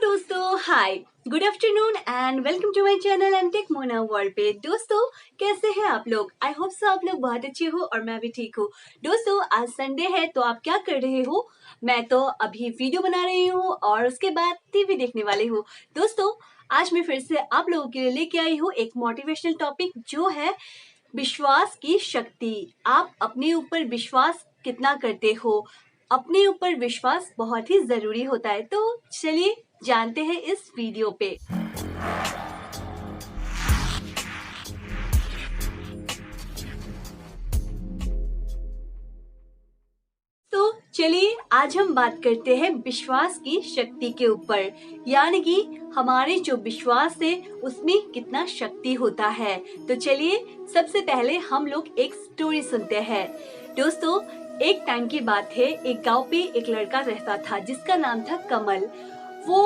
दोस्तों, hi, good afternoon and welcome to my channel and tech Mona world पे। दोस्तों, कैसे हैं आप लोग? आई होप सो आप लोग बहुत अच्छे हो और मैं भी ठीक हूँ। दोस्तों, आज संडे है तो आप क्या कर रहे हो? मैं तो अभी वीडियो बना रही हूँ और उसके बाद टीवी देखने वाली हूँ। दोस्तों, आज मैं फिर से आप लोगों के लिए लेके आई हूँ एक मोटिवेशनल टॉपिक जो है विश्वास की शक्ति। आप अपने ऊपर विश्वास कितना करते हो? अपने ऊपर विश्वास बहुत ही जरूरी होता है। तो चलिए जानते हैं इस वीडियो पे। तो चलिए आज हम बात करते हैं विश्वास की शक्ति के ऊपर, यानी कि हमारे जो विश्वास है उसमें कितना शक्ति होता है। तो चलिए सबसे पहले हम लोग एक स्टोरी सुनते हैं। दोस्तों, एक टाइम की बात है, एक गांव पे एक लड़का रहता था जिसका नाम था कमल। वो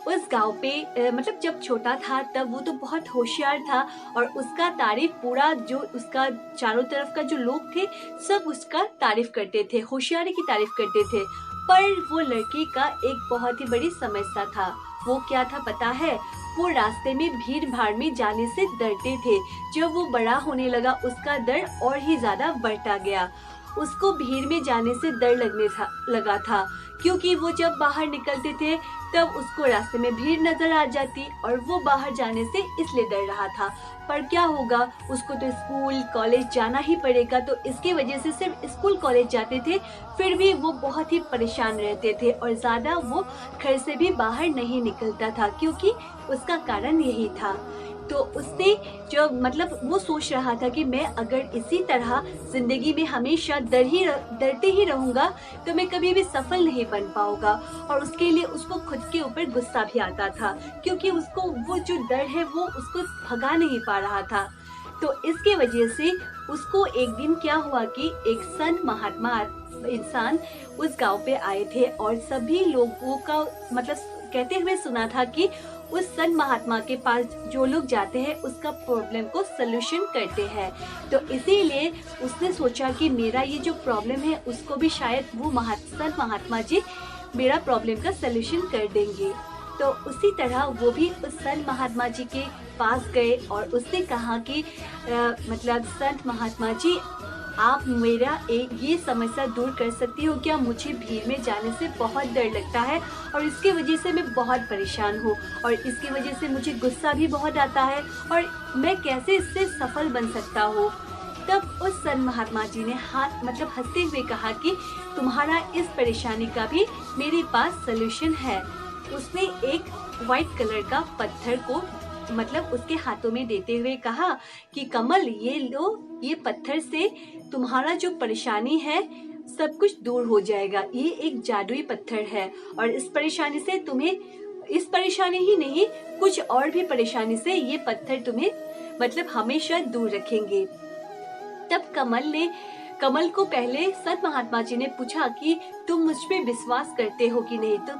उस गांव पे मतलब जब छोटा था तब वो तो बहुत होशियार था और उसका तारीफ पूरा जो उसका चारों तरफ का जो लोग थे सब उसका तारीफ करते थे, होशियारी की तारीफ करते थे। पर वो लड़के का एक बहुत ही बड़ी समस्या था। वो क्या था पता है? वो रास्ते में भीड़ भाड़ में जाने से डरते थे। जब वो बड़ा होने लगा उसका डर और ही ज्यादा बढ़ता गया। उसको भीड़ में जाने से डर लगा था, क्योंकि वो जब बाहर निकलते थे तब उसको रास्ते में भीड़ नजर आ जाती और वो बाहर जाने से इसलिए डर रहा था। पर क्या होगा, उसको तो स्कूल कॉलेज जाना ही पड़ेगा, तो इसकी वजह से सिर्फ स्कूल कॉलेज जाते थे। फिर भी वो बहुत ही परेशान रहते थे और ज्यादा वो घर से भी बाहर नहीं निकलता था, क्योंकि उसका कारण यही था। तो उसने जो मतलब वो सोच रहा था कि मैं अगर इसी तरह जिंदगी में हमेशा डरते ही रहूंगा तो मैं कभी भी सफल नहीं बन पाऊंगा। और उसके लिए उसको खुद के ऊपर गुस्सा भी आता था, क्योंकि उसको वो जो डर है वो उसको भगा नहीं पा रहा था। तो इसके वजह से उसको एक दिन क्या हुआ कि एक संत महात्मा इंसान उस गांव पे आए थे और सभी लोगों का मतलब कहते हुए सुना था कि उस संत महात्मा के पास जो लोग जाते हैं उसका प्रॉब्लम को सलूशन करते हैं। तो इसीलिए उसने सोचा कि मेरा ये जो प्रॉब्लम है उसको भी शायद वो संत महात्मा जी मेरा प्रॉब्लम का सलूशन कर देंगे। तो उसी तरह वो भी उस संत महात्मा जी के पास गए और उसने कहा कि मतलब संत महात्मा जी, आप मेरा ये समस्या दूर कर सकती हो क्या? मुझे भीड़ में जाने से बहुत डर लगता है और इसकी वजह से मैं बहुत परेशान हूँ और इसकी वजह से मुझे गुस्सा भी बहुत आता है और मैं कैसे इससे सफल बन सकता हूँ? तब उस संत महात्मा जी ने हाथ मतलब हंसते हुए कहा कि तुम्हारा इस परेशानी का भी मेरे पास सलूशन है। उसने एक व्हाइट कलर का पत्थर को मतलब उसके हाथों में देते हुए कहा कि कमल, ये लो, ये पत्थर से तुम्हारा जो परेशानी है सब कुछ दूर हो जाएगा। ये एक जादुई पत्थर है और इस परेशानी से तुम्हें, इस परेशानी ही नहीं कुछ और भी परेशानी से ये पत्थर तुम्हें मतलब हमेशा दूर रखेंगे। तब कमल को पहले संत महात्मा जी ने पूछा कि तुम मुझ पे विश्वास करते हो कि नहीं? तो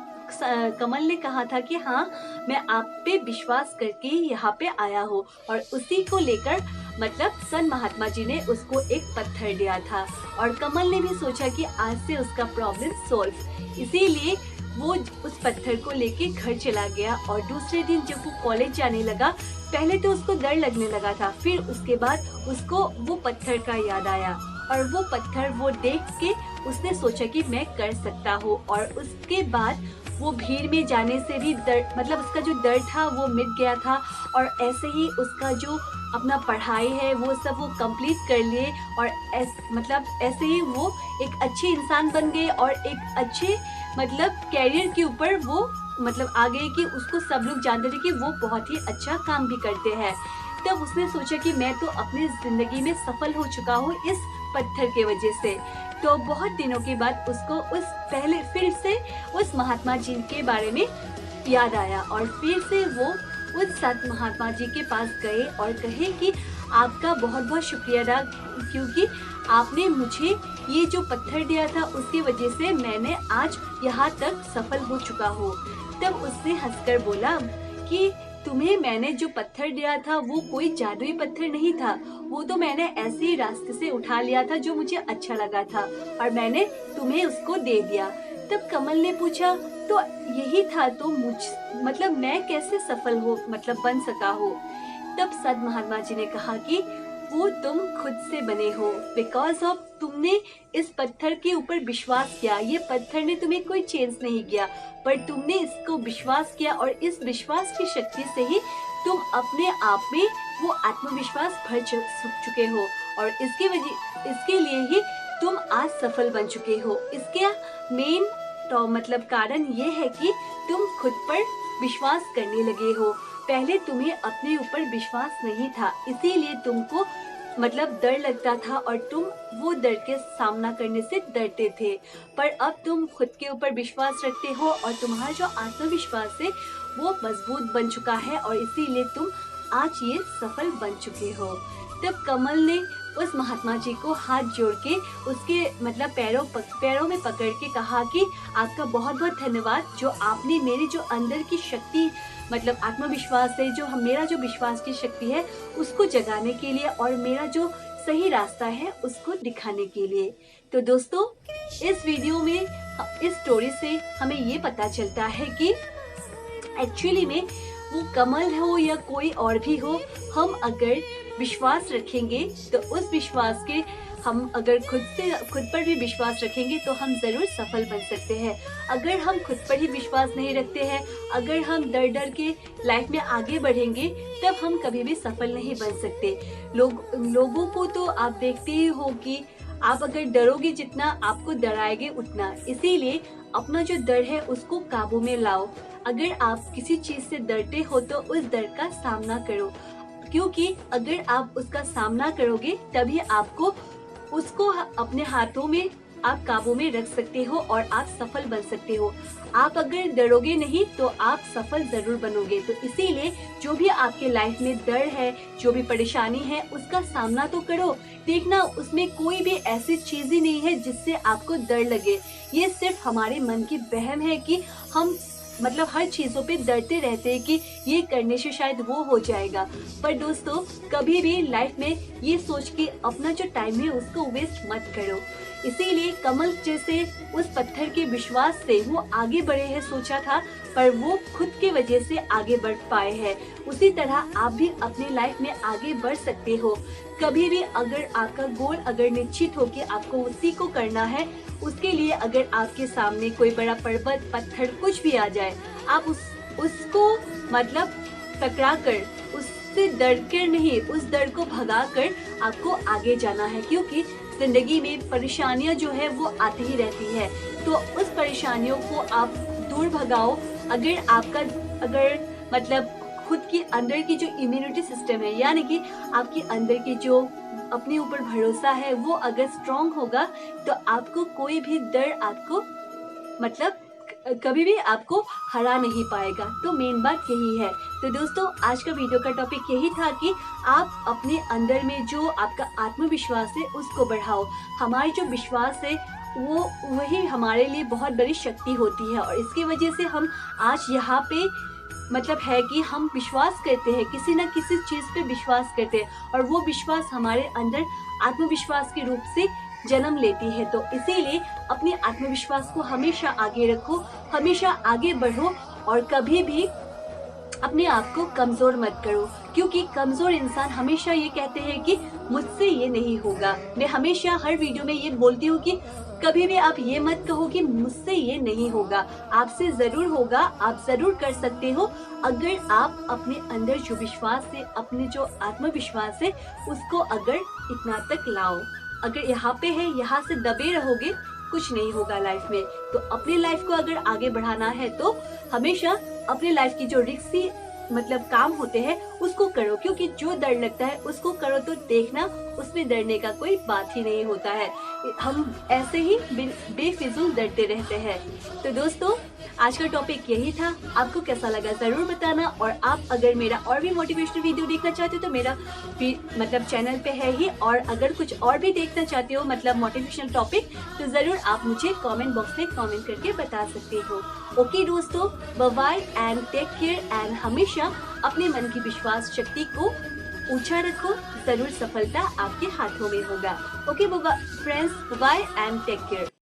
कमल ने कहा था कि हाँ, मैं आप पे विश्वास करके यहाँ पे आया हूँ। और उसी को लेकर मतलब संत महात्मा जी ने उसको एक पत्थर दिया था और कमल ने भी सोचा कि आज से उसका प्रॉब्लम सॉल्व। इसीलिए वो उस पत्थर को लेके घर चला गया और दूसरे दिन जब वो कॉलेज जाने लगा, पहले तो उसको डर लगने लगा था, फिर उसके बाद उसको वो पत्थर का याद आया और वो पत्थर वो देख के उसने सोचा कि मैं कर सकता हूँ। और उसके बाद वो भीड़ में जाने से भी डर मतलब उसका जो डर था वो मिट गया था और ऐसे ही उसका जो अपना पढ़ाई है वो सब वो कंप्लीट कर लिए और मतलब ऐसे ही वो एक अच्छे इंसान बन गए और एक अच्छे मतलब कैरियर के ऊपर वो मतलब आ गए कि उसको सब लोग जानते थे कि वो बहुत ही अच्छा काम भी करते हैं। तब उसने सोचा कि मैं तो अपनी जिंदगी में सफल हो चुका हूँ इस पत्थर के वजह से। तो बहुत दिनों के बाद उसको उस पहले फिर से उस महात्मा जी के बारे में याद आया और फिर से वो उस संत महात्मा जी के पास गए और कहे कि आपका बहुत बहुत शुक्रिया अदा, क्योंकि आपने मुझे ये जो पत्थर दिया था उसकी वजह से मैंने आज यहाँ तक सफल हो चुका हूँ। तब उसने हंसकर बोला कि तुम्हें मैंने जो पत्थर दिया था वो कोई जादुई पत्थर नहीं था, वो तो मैंने ऐसे ही रास्ते से उठा लिया था जो मुझे अच्छा लगा था और मैंने तुम्हें उसको दे दिया। तब कमल ने पूछा तो यही था, तो मतलब मैं कैसे सफल हो मतलब बन सका हो। तब संत महात्मा जी ने कहा कि वो तुम खुद से बने हो, बिकॉज ऑफ तुमने इस पत्थर के ऊपर विश्वास किया। ये पत्थर ने तुम्हें कोई चेंज नहीं किया, पर तुमने इसको विश्वास किया और इस विश्वास की शक्ति से ही तुम अपने आप में वो आत्मविश्वास भर चुके हो, और इसके लिए ही तुम आज सफल बन चुके हो। इसके मेन तो मतलब कारण ये है कि तुम खुद पर विश्वास करने लगे हो। पहले तुम्हें अपने ऊपर विश्वास नहीं था, इसीलिए तुमको मतलब डर लगता था और तुम वो डर के सामना करने से डरते थे। पर अब तुम खुद के ऊपर विश्वास रखते हो और तुम्हारा जो आत्मविश्वास है वो मजबूत बन चुका है, और इसीलिए तुम आज ये सफल बन चुके हो। तब कमल ने उस महात्मा जी को हाथ जोड़ के उसके मतलब पैरों में पकड़ के कहा कि आपका बहुत बहुत धन्यवाद, जो आपने मेरे जो अंदर की शक्ति मतलब आत्मविश्वास है, जो मेरा जो विश्वास की शक्ति है उसको जगाने के लिए और मेरा जो सही रास्ता है उसको दिखाने के लिए। तो दोस्तों, इस वीडियो में इस स्टोरी से हमें ये पता चलता है कि एक्चुअली में वो कमल हो या कोई और भी हो, हम अगर विश्वास रखेंगे तो उस विश्वास के हम अगर खुद पर भी विश्वास रखेंगे तो हम जरूर सफल बन सकते हैं। अगर हम खुद पर ही विश्वास नहीं रखते हैं, अगर हम डर के लाइफ में आगे बढ़ेंगे, तब हम कभी भी सफल नहीं बन सकते। लोगों को तो आप देखते ही हो कि आप अगर डरोगे जितना, आपको डराएंगे उतना। इसीलिए अपना जो डर है उसको काबू में लाओ। अगर आप किसी चीज से डरते हो तो उस डर का सामना करो, क्योंकि अगर आप उसका सामना करोगे तभी आपको उसको अपने हाथों में आप काबू में रख सकते हो और आप सफल बन सकते हो। आप अगर डरोगे नहीं तो आप सफल जरूर बनोगे। तो इसीलिए जो भी आपके लाइफ में डर है, जो भी परेशानी है, उसका सामना तो करो। देखना, उसमें कोई भी ऐसी चीज ही नहीं है जिससे आपको डर लगे। ये सिर्फ हमारे मन की वहम है कि हम मतलब हर चीजों पे डरते रहते हैं कि ये करने से शायद वो हो जाएगा। पर दोस्तों, कभी भी लाइफ में ये सोच के अपना जो टाइम है उसको वेस्ट मत करो। इसीलिए कमल जैसे उस पत्थर के विश्वास से वो आगे बढ़े हैं सोचा था, पर वो खुद की वजह से आगे बढ़ पाए हैं। उसी तरह आप भी अपने लाइफ में आगे बढ़ सकते हो। कभी भी अगर आपका गोल अगर निश्चित हो कि आपको उसी को करना है, उसके लिए अगर आपके सामने कोई बड़ा पर्वत, पत्थर कुछ भी आ जाए, आप उसको मतलब टकरा कर, उससे डर कर नहीं, उस डर को भगा कर आपको आगे जाना है। क्योंकि जिंदगी में परेशानियां जो है वो आती ही रहती है, तो उस परेशानियों को आप दूर भगाओ। अगर मतलब खुद की अंदर की जो इम्यूनिटी सिस्टम है, यानी कि आपके अंदर की जो अपने ऊपर भरोसा है, वो अगर स्ट्रांग होगा तो आपको कोई भी डर आपको मतलब कभी भी आपको हरा नहीं पाएगा। तो मेन बात यही है। तो दोस्तों, आज का वीडियो का टॉपिक यही था कि आप अपने अंदर में जो आपका आत्मविश्वास है उसको बढ़ाओ। हमारी जो विश्वास है वो वही हमारे लिए बहुत बड़ी शक्ति होती है, और इसकी वजह से हम आज यहाँ पे मतलब है कि हम विश्वास करते हैं, किसी न किसी चीज पे विश्वास करते हैं, और वो विश्वास हमारे अंदर आत्मविश्वास के रूप से जन्म लेती है। तो इसीलिए अपने आत्मविश्वास को हमेशा आगे रखो, हमेशा आगे बढ़ो, और कभी भी अपने आप को कमजोर मत करो। क्योंकि कमजोर इंसान हमेशा ये कहते हैं कि मुझसे ये नहीं होगा। मैं हमेशा हर वीडियो में ये बोलती हूँ कि कभी भी आप ये मत कहो कि मुझसे ये नहीं होगा, आपसे जरूर होगा, आप जरूर कर सकते हो। अगर आप अपने अंदर जो विश्वास है, अपने जो आत्मविश्वास है, उसको अगर इतना तक लाओ। अगर यहाँ पे है, यहाँ से दबे रहोगे, कुछ नहीं होगा लाइफ में। तो अपनी लाइफ को अगर आगे बढ़ाना है तो हमेशा अपनी लाइफ की जो रिस्की मतलब काम होते हैं उसको करो, क्योंकि जो डर लगता है उसको करो तो देखना उसमें डरने का कोई बात ही नहीं होता है। हम ऐसे ही बेफिजूल डरते रहते हैं। तो दोस्तों, आज का टॉपिक यही था। आपको कैसा लगा जरूर बताना, और आप अगर मेरा और भी मोटिवेशनल वीडियो देखना चाहते हो तो मेरा मतलब चैनल पे है ही, और अगर कुछ और भी देखना चाहते हो मतलब मोटिवेशनल टॉपिक, तो जरूर आप मुझे कमेंट बॉक्स में कमेंट करके बता सकते हो। ओके दोस्तों, bye bye and take care, and हमेशा अपने मन की विश्वास शक्ति को ऊंचा रखो, जरूर सफलता आपके हाथों में होगा। Okay friends, bye and take care.